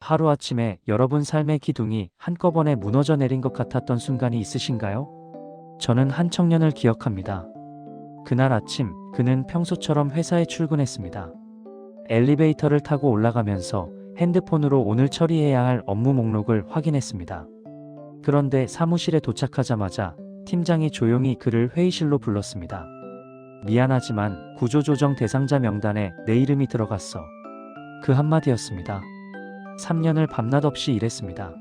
하루아침에 여러분 삶의 기둥이 한꺼번에 무너져 내린 것 같았던 순간이 있으신가요? 저는 한 청년을 기억합니다. 그날 아침 그는 평소처럼 회사에 출근했습니다. 엘리베이터를 타고 올라가면서 핸드폰으로 오늘 처리해야 할 업무 목록을 확인했습니다. 그런데 사무실에 도착하자마자 팀장이 조용히 그를 회의실로 불렀습니다. 미안하지만 구조조정 대상자 명단에 내 이름이 들어갔어. 그 한마디였습니다. 3년을 밤낮 없이 일했습니다.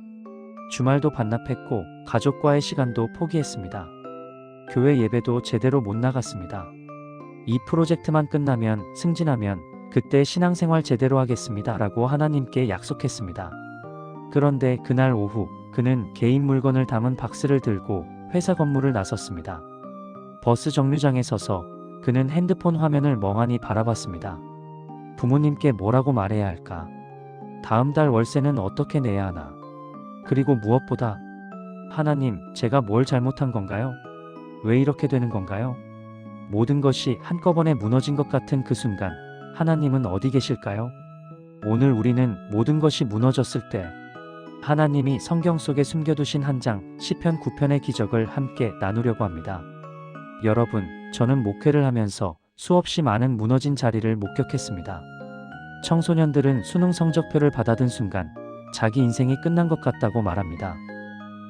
주말도 반납했고 가족과의 시간도 포기했습니다. 교회 예배도 제대로 못 나갔습니다. 이 프로젝트만 끝나면 승진하면 그때 신앙생활 제대로 하겠습니다 라고 하나님께 약속했습니다. 그런데 그날 오후 그는 개인 물건을 담은 박스를 들고 회사 건물을 나섰습니다. 버스 정류장에 서서 그는 핸드폰 화면을 멍하니 바라봤습니다. 부모님께 뭐라고 말해야 할까? 다음 달 월세는 어떻게 내야 하나? 그리고 무엇보다 하나님, 제가 뭘 잘못한 건가요? 왜 이렇게 되는 건가요? 모든 것이 한꺼번에 무너진 것 같은 그 순간 하나님은 어디 계실까요? 오늘 우리는 모든 것이 무너졌을 때 하나님이 성경 속에 숨겨두신 한 장 시편 9편의 기적을 함께 나누려고 합니다. 여러분, 저는 목회를 하면서 수없이 많은 무너진 자리를 목격했습니다. 청소년들은 수능 성적표를 받아든 순간 자기 인생이 끝난 것 같다고 말합니다.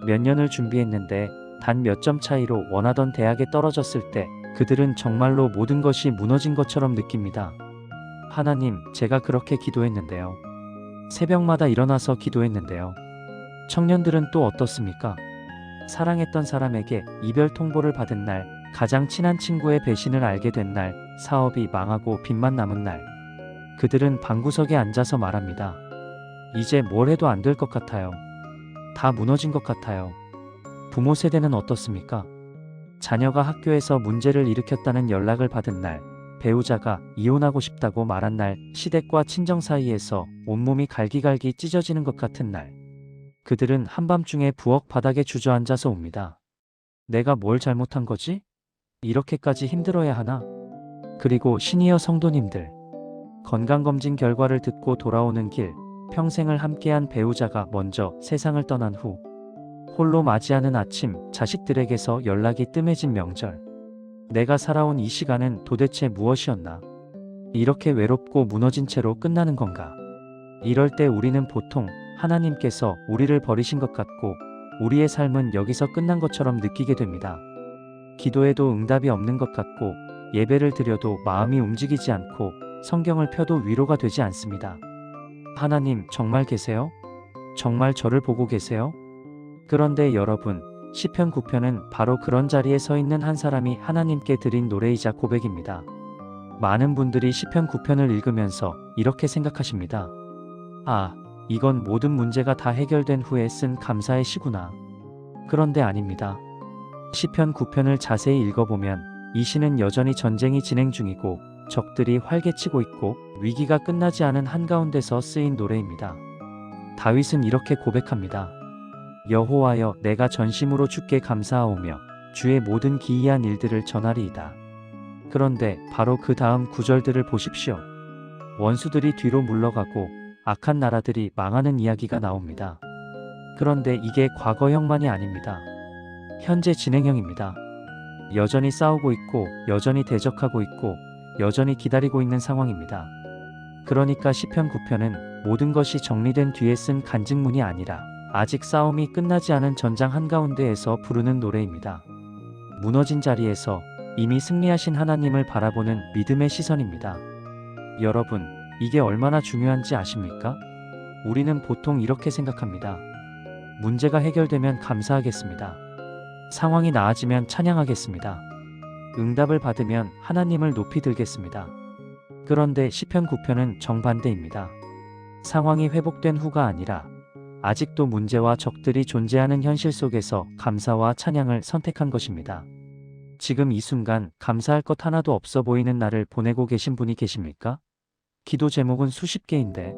몇 년을 준비했는데 단 몇 점 차이로 원하던 대학에 떨어졌을 때 그들은 정말로 모든 것이 무너진 것처럼 느낍니다. 하나님, 제가 그렇게 기도했는데요. 새벽마다 일어나서 기도했는데요. 청년들은 또 어떻습니까? 사랑했던 사람에게 이별 통보를 받은 날, 가장 친한 친구의 배신을 알게 된 날, 사업이 망하고 빚만 남은 날. 그들은 방구석에 앉아서 말합니다. 이제 뭘 해도 안 될 것 같아요. 다 무너진 것 같아요. 부모 세대는 어떻습니까? 자녀가 학교에서 문제를 일으켰다는 연락을 받은 날, 배우자가 이혼하고 싶다고 말한 날, 시댁과 친정 사이에서 온몸이 갈기갈기 찢어지는 것 같은 날. 그들은 한밤중에 부엌 바닥에 주저앉아서 옵니다. 내가 뭘 잘못한 거지? 이렇게까지 힘들어야 하나? 그리고 시니어 성도님들. 건강검진 결과를 듣고 돌아오는 길, 평생을 함께한 배우자가 먼저 세상을 떠난 후, 홀로 맞이하는 아침, 자식들에게서 연락이 뜸해진 명절. 내가 살아온 이 시간은 도대체 무엇이었나? 이렇게 외롭고 무너진 채로 끝나는 건가? 이럴 때 우리는 보통 하나님께서 우리를 버리신 것 같고 우리의 삶은 여기서 끝난 것처럼 느끼게 됩니다. 기도해도 응답이 없는 것 같고 예배를 드려도 마음이 움직이지 않고 성경을 펴도 위로가 되지 않습니다. 하나님, 정말 계세요? 정말 저를 보고 계세요? 그런데 여러분, 시편 9편은 바로 그런 자리에 서 있는 한 사람이 하나님께 드린 노래이자 고백입니다. 많은 분들이 시편 9편을 읽으면서 이렇게 생각하십니다. 아, 이건 모든 문제가 다 해결된 후에 쓴 감사의 시구나. 그런데 아닙니다. 시편 9편을 자세히 읽어보면 이 시는 여전히 전쟁이 진행 중이고 적들이 활개치고 있고 위기가 끝나지 않은 한가운데서 쓰인 노래입니다. 다윗은 이렇게 고백합니다. 여호와여, 내가 전심으로 주께 감사하오며 주의 모든 기이한 일들을 전하리이다. 그런데 바로 그 다음 구절들을 보십시오. 원수들이 뒤로 물러가고 악한 나라들이 망하는 이야기가 나옵니다. 그런데 이게 과거형만이 아닙니다. 현재 진행형입니다. 여전히 싸우고 있고 여전히 대적하고 있고 여전히 기다리고 있는 상황입니다. 그러니까 시편 9편은 모든 것이 정리된 뒤에 쓴 간증문이 아니라 아직 싸움이 끝나지 않은 전장 한가운데에서 부르는 노래입니다. 무너진 자리에서 이미 승리하신 하나님을 바라보는 믿음의 시선입니다. 여러분, 이게 얼마나 중요한지 아십니까? 우리는 보통 이렇게 생각합니다. 문제가 해결되면 감사하겠습니다. 상황이 나아지면 찬양하겠습니다. 응답을 받으면 하나님을 높이 들겠습니다. 그런데 시편 9편은 정반대입니다. 상황이 회복된 후가 아니라 아직도 문제와 적들이 존재하는 현실 속에서 감사와 찬양을 선택한 것입니다. 지금 이 순간 감사할 것 하나도 없어 보이는 날을 보내고 계신 분이 계십니까? 기도 제목은 수십 개인데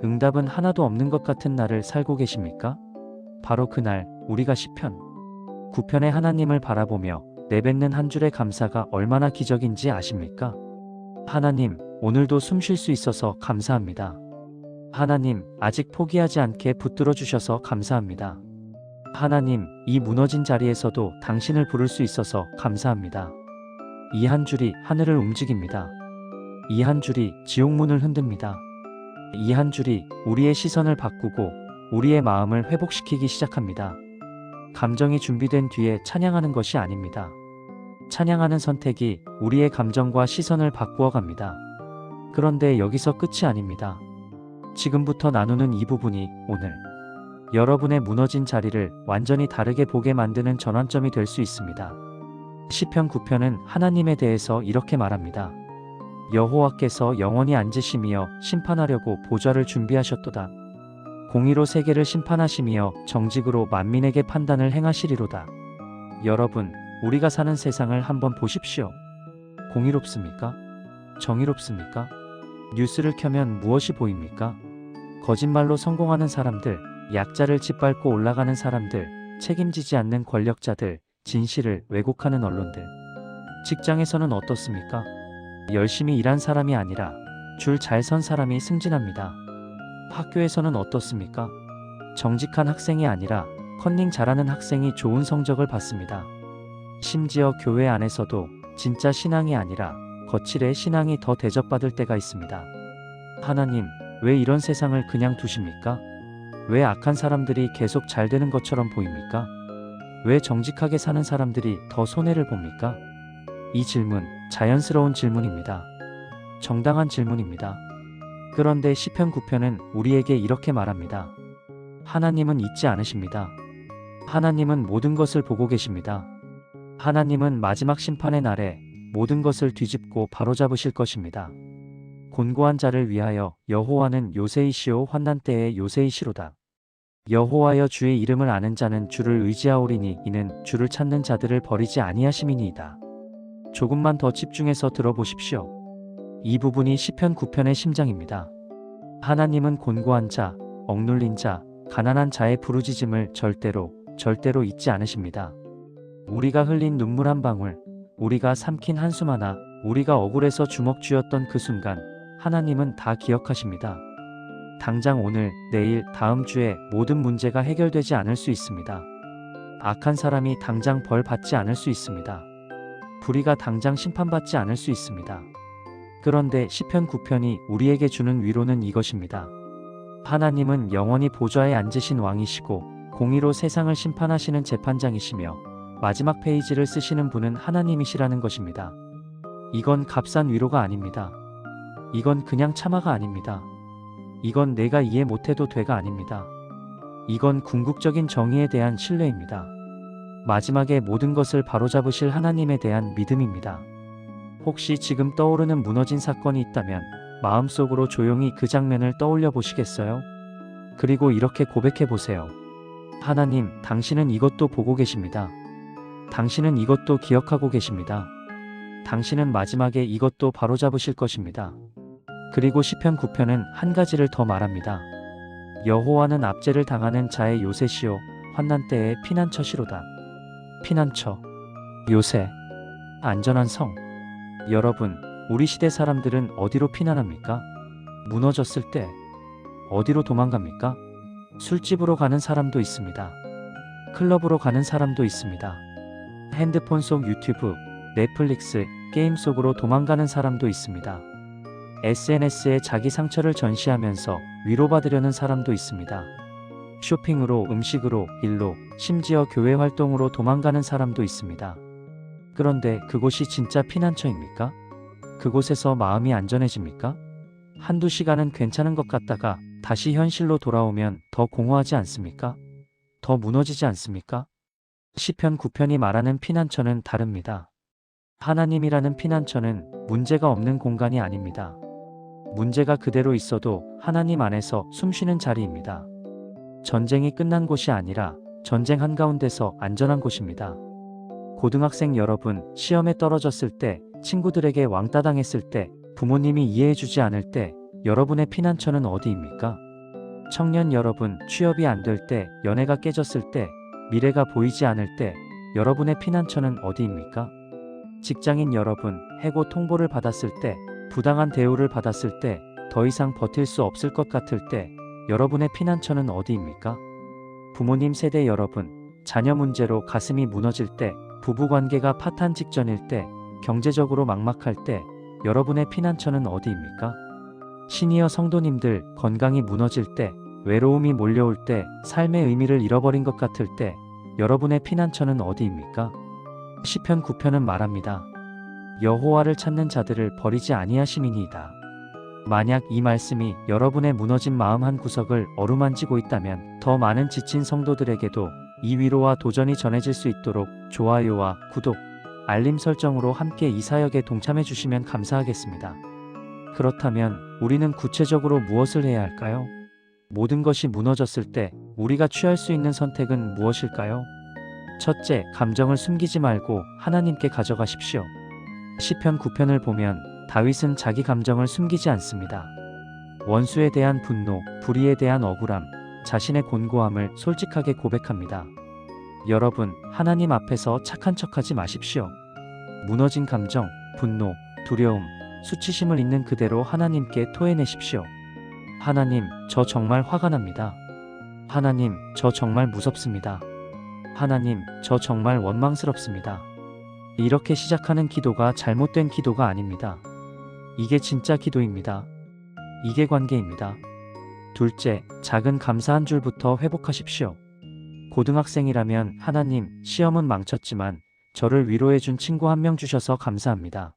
응답은 하나도 없는 것 같은 날을 살고 계십니까? 바로 그날 우리가 시편 9편의 하나님을 바라보며 내뱉는 한 줄의 감사가 얼마나 기적인지 아십니까? 하나님, 오늘도 숨 쉴 수 있어서 감사합니다. 하나님, 아직 포기하지 않게 붙들어 주셔서 감사합니다. 하나님, 이 무너진 자리에서도 당신을 부를 수 있어서 감사합니다. 이 한 줄이 하늘을 움직입니다. 이 한 줄이 지옥문을 흔듭니다. 이 한 줄이 우리의 시선을 바꾸고 우리의 마음을 회복시키기 시작합니다. 감정이 준비된 뒤에 찬양하는 것이 아닙니다. 찬양하는 선택이 우리의 감정과 시선을 바꾸어 갑니다. 그런데 여기서 끝이 아닙니다. 지금부터 나누는 이 부분이 오늘 여러분의 무너진 자리를 완전히 다르게 보게 만드는 전환점이 될 수 있습니다. 시편 9편은 하나님에 대해서 이렇게 말합니다. 여호와께서 영원히 앉으시며 심판하려고 보좌를 준비하셨도다. 공의로 세계를 심판하시며 정직으로 만민에게 판단을 행하시리로다. 여러분, 우리가 사는 세상을 한번 보십시오. 공의롭습니까? 정의롭습니까? 뉴스를 켜면 무엇이 보입니까? 거짓말로 성공하는 사람들, 약자를 짓밟고 올라가는 사람들, 책임지지 않는 권력자들, 진실을 왜곡하는 언론들. 직장에서는 어떻습니까? 열심히 일한 사람이 아니라 줄 잘 선 사람이 승진합니다. 학교에서는 어떻습니까? 정직한 학생이 아니라 컨닝 잘하는 학생이 좋은 성적을 받습니다. 심지어 교회 안에서도 진짜 신앙이 아니라 거칠의 신앙이 더 대접받을 때가 있습니다. 하나님, 왜 이런 세상을 그냥 두십니까? 왜 악한 사람들이 계속 잘 되는 것처럼 보입니까? 왜 정직하게 사는 사람들이 더 손해를 봅니까? 이 질문, 자연스러운 질문입니다. 정당한 질문입니다. 그런데 시편 9편은 우리에게 이렇게 말합니다. 하나님은 잊지 않으십니다. 하나님은 모든 것을 보고 계십니다. 하나님은 마지막 심판의 날에 모든 것을 뒤집고 바로잡으실 것입니다. 곤고한 자를 위하여 여호와는 요새이시오 환난 때의 요새이시로다. 여호와여, 주의 이름을 아는 자는 주를 의지하오리니 이는 주를 찾는 자들을 버리지 아니하심이니이다. 조금만 더 집중해서 들어보십시오. 이 부분이 시편 9편의 심장입니다. 하나님은 곤고한 자, 억눌린 자, 가난한 자의 부르짖음을 절대로 잊지 않으십니다. 우리가 흘린 눈물 한 방울, 우리가 삼킨 한숨 하나, 우리가 억울해서 주먹 쥐었던 그 순간 하나님은 다 기억하십니다. 당장 오늘, 내일, 다음 주에 모든 문제가 해결되지 않을 수 있습니다. 악한 사람이 당장 벌 받지 않을 수 있습니다. 불의가 당장 심판받지 않을 수 있습니다. 그런데 시편 9편이 우리에게 주는 위로는 이것입니다. 하나님은 영원히 보좌에 앉으신 왕이시고 공의로 세상을 심판하시는 재판장이시며 마지막 페이지를 쓰시는 분은 하나님이시라는 것입니다. 이건 값싼 위로가 아닙니다. 이건 그냥 참아가 아닙니다. 이건 내가 이해 못해도 돼가 아닙니다. 이건 궁극적인 정의에 대한 신뢰입니다. 마지막에 모든 것을 바로잡으실 하나님에 대한 믿음입니다. 혹시 지금 떠오르는 무너진 사건이 있다면 마음속으로 조용히 그 장면을 떠올려 보시겠어요? 그리고 이렇게 고백해 보세요. 하나님, 당신은 이것도 보고 계십니다. 당신은 이것도 기억하고 계십니다. 당신은 마지막에 이것도 바로잡으실 것입니다. 그리고 시편 9편은 한 가지를 더 말합니다. 여호와는 압제를 당하는 자의 요새시요 환난 때의 피난처시로다. 피난처, 요새, 안전한 성. 여러분, 우리 시대 사람들은 어디로 피난합니까? 무너졌을 때 어디로 도망갑니까? 술집으로 가는 사람도 있습니다. 클럽으로 가는 사람도 있습니다. 핸드폰 속 유튜브, 넷플릭스, 게임 속으로 도망가는 사람도 있습니다. SNS에 자기 상처를 전시하면서 위로받으려는 사람도 있습니다. 쇼핑으로, 음식으로, 일로, 심지어 교회 활동으로 도망가는 사람도 있습니다. 그런데 그곳이 진짜 피난처입니까? 그곳에서 마음이 안전해집니까? 한두 시간은 괜찮은 것 같다가 다시 현실로 돌아오면 더 공허하지 않습니까? 더 무너지지 않습니까? 시편 9편이 말하는 피난처는 다릅니다. 하나님이라는 피난처는 문제가 없는 공간이 아닙니다. 문제가 그대로 있어도 하나님 안에서 숨쉬는 자리입니다. 전쟁이 끝난 곳이 아니라 전쟁 한가운데서 안전한 곳입니다. 고등학생 여러분, 시험에 떨어졌을 때, 친구들에게 왕따 당했을 때, 부모님이 이해해주지 않을 때, 여러분의 피난처는 어디입니까? 청년 여러분, 취업이 안 될 때, 연애가 깨졌을 때, 미래가 보이지 않을 때, 여러분의 피난처는 어디입니까? 직장인 여러분, 해고 통보를 받았을 때, 부당한 대우를 받았을 때, 더 이상 버틸 수 없을 것 같을 때, 여러분의 피난처는 어디입니까? 부모님 세대 여러분, 자녀 문제로 가슴이 무너질 때, 부부 관계가 파탄 직전일 때, 경제적으로 막막할 때, 여러분의 피난처는 어디입니까? 시니어 성도님들, 건강이 무너질 때, 외로움이 몰려올 때, 삶의 의미를 잃어버린 것 같을 때, 여러분의 피난처는 어디입니까? 시편 9편은 말합니다. 여호와를 찾는 자들을 버리지 아니하심이니이다. 만약 이 말씀이 여러분의 무너진 마음 한 구석을 어루만지고 있다면 더 많은 지친 성도들에게도 이 위로와 도전이 전해질 수 있도록 좋아요와 구독, 알림 설정으로 함께 이 사역에 동참해 주시면 감사하겠습니다. 그렇다면 우리는 구체적으로 무엇을 해야 할까요? 모든 것이 무너졌을 때 우리가 취할 수 있는 선택은 무엇일까요? 첫째, 감정을 숨기지 말고 하나님께 가져가십시오. 시편 9편을 보면 다윗은 자기 감정을 숨기지 않습니다. 원수에 대한 분노, 불의에 대한 억울함, 자신의 곤고함을 솔직하게 고백합니다. 여러분, 하나님 앞에서 착한 척하지 마십시오. 무너진 감정, 분노, 두려움, 수치심을 있는 그대로 하나님께 토해내십시오. 하나님, 저 정말 화가 납니다. 하나님, 저 정말 무섭습니다. 하나님, 저 정말 원망스럽습니다. 이렇게 시작하는 기도가 잘못된 기도가 아닙니다. 이게 진짜 기도입니다. 이게 관계입니다. 둘째, 작은 감사 한 줄부터 회복하십시오. 고등학생이라면 하나님, 시험은 망쳤지만 저를 위로해준 친구 한 명 주셔서 감사합니다.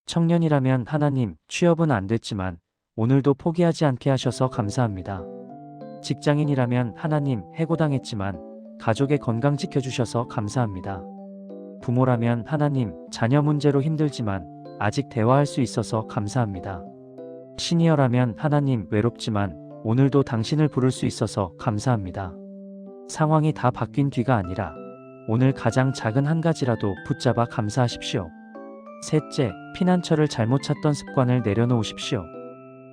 청년이라면 하나님, 취업은 안 됐지만 오늘도 포기하지 않게 하셔서 감사합니다. 직장인이라면 하나님, 해고당했지만 가족의 건강 지켜주셔서 감사합니다. 부모라면 하나님, 자녀 문제로 힘들지만 아직 대화할 수 있어서 감사합니다. 시니어라면 하나님, 외롭지만 오늘도 당신을 부를 수 있어서 감사합니다. 상황이 다 바뀐 뒤가 아니라 오늘 가장 작은 한 가지라도 붙잡아 감사하십시오. 셋째, 피난처를 잘못 찾던 습관을 내려놓으십시오.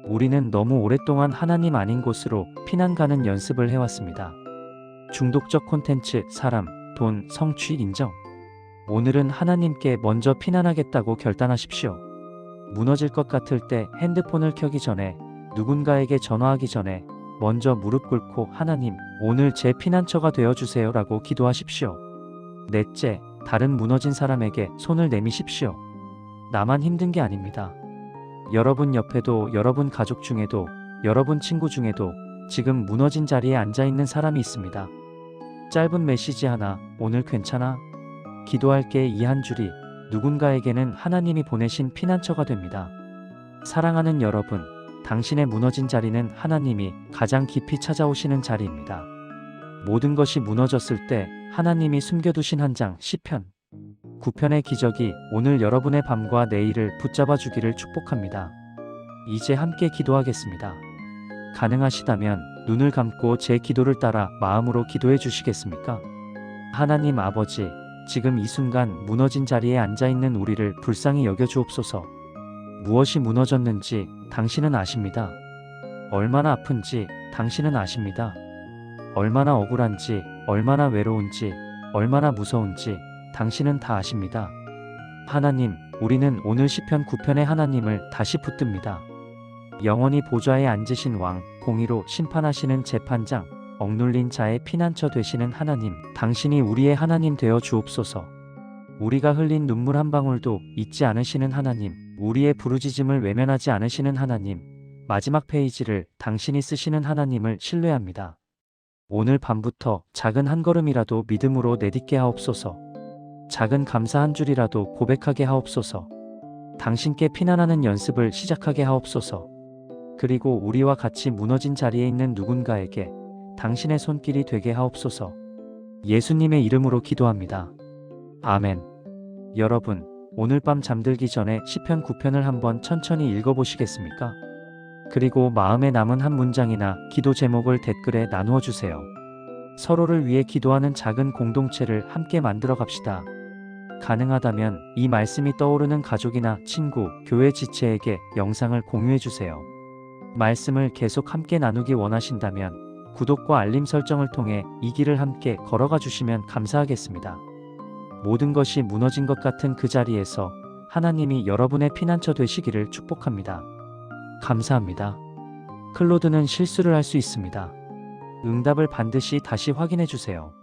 우리는 너무 오랫동안 하나님 아닌 곳으로 피난 가는 연습을 해왔습니다. 중독적 콘텐츠, 사람, 돈, 성취, 인정. 오늘은 하나님께 먼저 피난하겠다고 결단하십시오. 무너질 것 같을 때 핸드폰을 켜기 전에, 누군가에게 전화하기 전에 먼저 무릎 꿇고 하나님, 오늘 제 피난처가 되어주세요 라고 기도하십시오. 넷째, 다른 무너진 사람에게 손을 내미십시오. 나만 힘든 게 아닙니다. 여러분 옆에도, 여러분 가족 중에도, 여러분 친구 중에도 지금 무너진 자리에 앉아있는 사람이 있습니다. 짧은 메시지 하나, 오늘 괜찮아? 기도할게, 이 한 줄이 누군가에게는 하나님이 보내신 피난처가 됩니다. 사랑하는 여러분, 당신의 무너진 자리는 하나님이 가장 깊이 찾아오시는 자리입니다. 모든 것이 무너졌을 때 하나님이 숨겨두신 한 장, 시편 9편의 기적이 오늘 여러분의 밤과 내일을 붙잡아 주기를 축복합니다. 이제 함께 기도하겠습니다. 가능하시다면 눈을 감고 제 기도를 따라 마음으로 기도해 주시겠습니까? 하나님 아버지, 지금 이 순간 무너진 자리에 앉아있는 우리를 불쌍히 여겨 주옵소서. 무엇이 무너졌는지 당신은 아십니다. 얼마나 아픈지 당신은 아십니다. 얼마나 억울한지, 얼마나 외로운지, 얼마나 무서운지 당신은 다 아십니다. 하나님, 우리는 오늘 시편 9편의 하나님을 다시 붙듭니다. 영원히 보좌에 앉으신 왕, 공의로 심판하시는 재판장, 억눌린 자의 피난처 되시는 하나님, 당신이 우리의 하나님 되어 주옵소서. 우리가 흘린 눈물 한 방울도 잊지 않으시는 하나님, 우리의 부르짖음을 외면하지 않으시는 하나님, 마지막 페이지를 당신이 쓰시는 하나님을 신뢰합니다. 오늘 밤부터 작은 한 걸음이라도 믿음으로 내딛게 하옵소서. 작은 감사 한 줄이라도 고백하게 하옵소서. 당신께 피난하는 연습을 시작하게 하옵소서. 그리고 우리와 같이 무너진 자리에 있는 누군가에게 당신의 손길이 되게 하옵소서. 예수님의 이름으로 기도합니다. 아멘. 여러분, 오늘 밤 잠들기 전에 시편 9편을 한번 천천히 읽어보시겠습니까? 그리고 마음에 남은 한 문장이나 기도 제목을 댓글에 나누어 주세요. 서로를 위해 기도하는 작은 공동체를 함께 만들어 갑시다. 가능하다면 이 말씀이 떠오르는 가족이나 친구, 교회 지체에게 영상을 공유해 주세요. 말씀을 계속 함께 나누기 원하신다면 구독과 알림 설정을 통해 이 길을 함께 걸어가 주시면 감사하겠습니다. 모든 것이 무너진 것 같은 그 자리에서 하나님이 여러분의 피난처 되시기를 축복합니다. 감사합니다. 클로드는 실수를 할 수 있습니다. 응답을 반드시 다시 확인해 주세요.